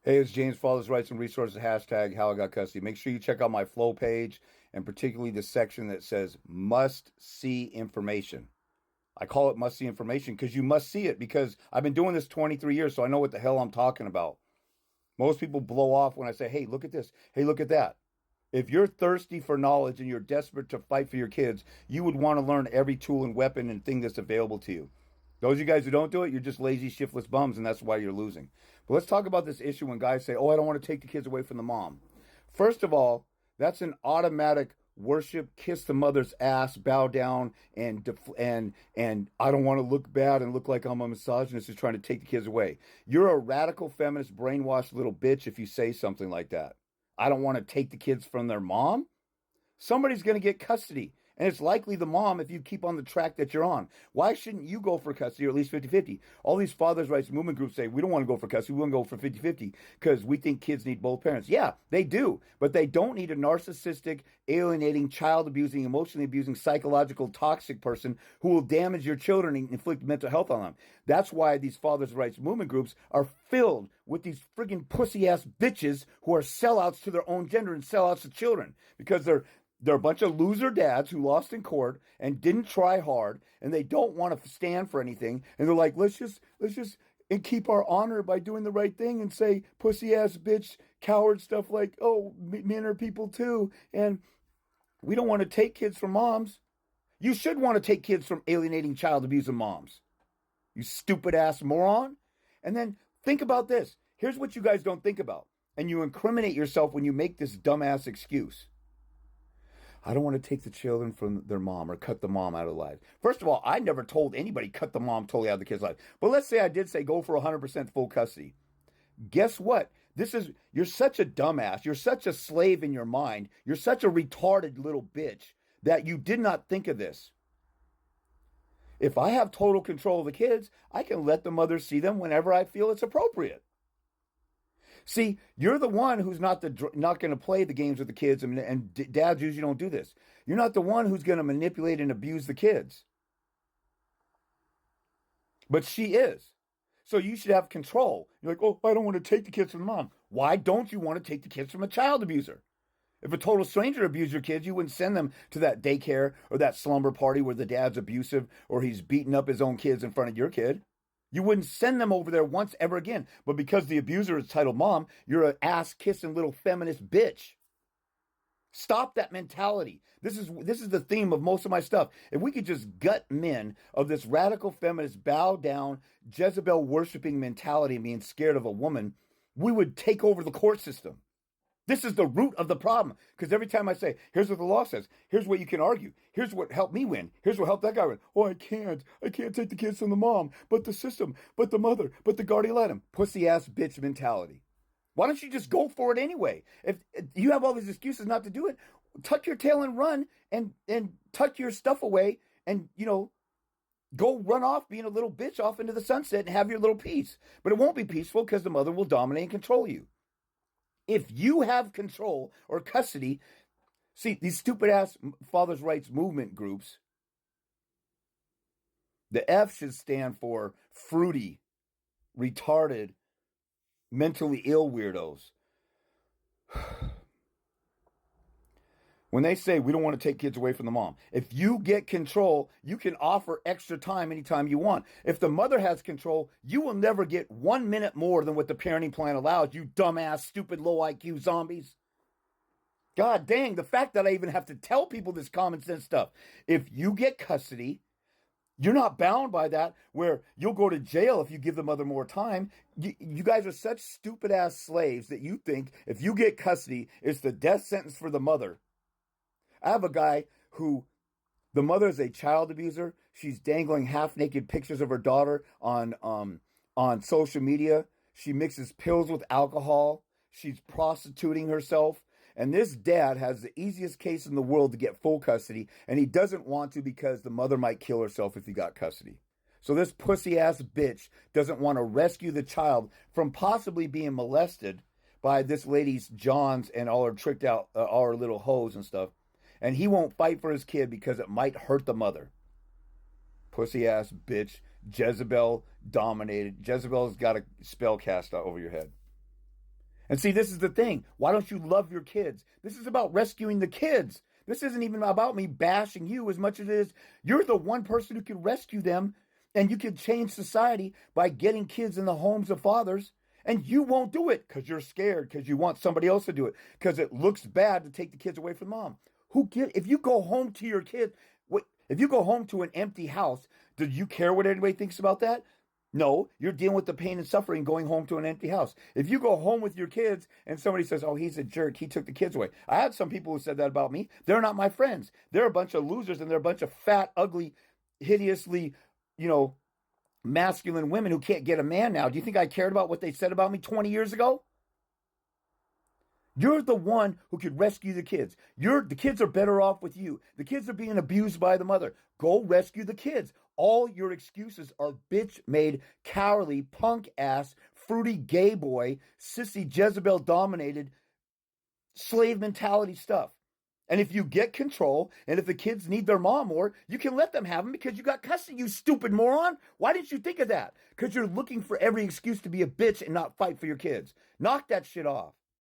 Hey, it's James Fathers Rights and Resources, hashtag how I got custody. Make sure you check out my flow page and particularly the section that says must see information. I call it must see information because you must see it because I've been doing this 23 years, so I know what the hell I'm talking about. Most people blow off when I say, hey, look at this. Hey, look at that. If you're thirsty for knowledge and you're desperate to fight for your kids, you would want to learn every tool and weapon and thing that's available to you. Those of you guys who don't do it, you're just lazy, shiftless bums, and that's why you're losing. But let's talk about this issue when guys say, oh, I don't want to take the kids away from the mom. First of all, that's an automatic worship, kiss the mother's ass, bow down, and I don't want to look bad and look like I'm a misogynist who's trying to take the kids away. You're a radical feminist, brainwashed little bitch if you say something like that. I don't want to take the kids from their mom. Somebody's going to get custody. And it's likely the mom if you keep on the track that you're on. Why shouldn't you go for custody or at least 50-50? All these fathers' rights movement groups say, we don't want to go for custody. We want to go for 50-50 because we think kids need both parents. Yeah, they do. But they don't need a narcissistic, alienating, child abusing, emotionally abusing, psychological, toxic person who will damage your children and inflict mental health on them. That's why these fathers' rights movement groups are filled with these friggin' pussy-ass bitches who are sellouts to their own gender and sellouts to children because they're a bunch of loser dads who lost in court and didn't try hard, and they don't want to stand for anything. And they're like, let's just and keep our honor by doing the right thing and say pussy ass bitch coward stuff like, oh, men are people too, and we don't want to take kids from moms. You should want to take kids from alienating, child abusing moms. You stupid ass moron. And then think about this. Here's what you guys don't think about, and you incriminate yourself when you make this dumbass excuse. I don't want to take the children from their mom or cut the mom out of life. First of all, I never told anybody cut the mom totally out of the kid's life. But let's say I did say go for 100% full custody. Guess what? You're such a dumbass. You're such a slave in your mind. You're such a retarded little bitch that you did not think of this. If I have total control of the kids, I can let the mother see them whenever I feel it's appropriate. See, you're the one who's not going to play the games with the kids, and dads usually don't do this. You're not the one who's going to manipulate and abuse the kids, but she is. So you should have control. You're like, oh, I don't want to take the kids from mom. Why don't you want to take the kids from a child abuser? If a total stranger abused your kids, you wouldn't send them to that daycare or that slumber party where the dad's abusive or he's beating up his own kids in front of your kid. You wouldn't send them over there once ever again. But because the abuser is titled mom, you're an ass-kissing little feminist bitch. Stop that mentality. This is the theme of most of my stuff. If we could just gut men of this radical feminist, bow down, Jezebel worshiping mentality and being scared of a woman, we would take over the court system. This is the root of the problem. Because every time I say, here's what the law says, here's what you can argue, here's what helped me win, here's what helped that guy win. Oh, I can't take the kids from the mom, but the system, but the mother, but the guardian ad litem. Pussy ass bitch mentality. Why don't you just go for it anyway? If you have all these excuses not to do it, tuck your tail and run and tuck your stuff away and, go run off being a little bitch off into the sunset and have your little peace. But it won't be peaceful because the mother will dominate and control you. If you have control or custody, see, these stupid ass fathers' rights movement groups, the F should stand for fruity, retarded, mentally ill weirdos. When they say we don't want to take kids away from the mom, if you get control, you can offer extra time anytime you want. If the mother has control, you will never get 1 minute more than what the parenting plan allows, you dumbass, stupid, low IQ zombies. God dang, the fact that I even have to tell people this common sense stuff. If you get custody, you're not bound by that, where you'll go to jail if you give the mother more time. You guys are such stupid ass slaves that you think if you get custody, it's the death sentence for the mother. I have a guy who, the mother is a child abuser. She's dangling half naked pictures of her daughter on social media. She mixes pills with alcohol. She's prostituting herself. And this dad has the easiest case in the world to get full custody, and he doesn't want to because the mother might kill herself if he got custody. So this pussy ass bitch doesn't want to rescue the child from possibly being molested by this lady's Johns and all her tricked out, all her little hoes and stuff. And he won't fight for his kid because it might hurt the mother. Pussy ass bitch. Jezebel dominated. Jezebel's got a spell cast over your head. And see, this is the thing. Why don't you love your kids? This is about rescuing the kids. This isn't even about me bashing you as much as it is you're the one person who can rescue them, and you can change society by getting kids in the homes of fathers. And you won't do it because you're scared, because you want somebody else to do it, because it looks bad to take the kids away from mom. If you go home to your kid, if you go home to an empty house, do you care what anybody thinks about that? No, you're dealing with the pain and suffering going home to an empty house. If you go home with your kids and somebody says, "Oh, he's a jerk, he took the kids away." I had some people who said that about me. They're not my friends. They're a bunch of losers, and they're a bunch of fat, ugly, hideously, you know, masculine women who can't get a man now. Do you think I cared about what they said about me 20 years ago? You're the one who could rescue the kids. The kids are better off with you. The kids are being abused by the mother. Go rescue the kids. All your excuses are bitch-made, cowardly, punk-ass, fruity gay boy, sissy, Jezebel-dominated, slave mentality stuff. And if you get control, and if the kids need their mom more, you can let them have them because you got custody, you stupid moron. Why didn't you think of that? Because you're looking for every excuse to be a bitch and not fight for your kids. Knock that shit off.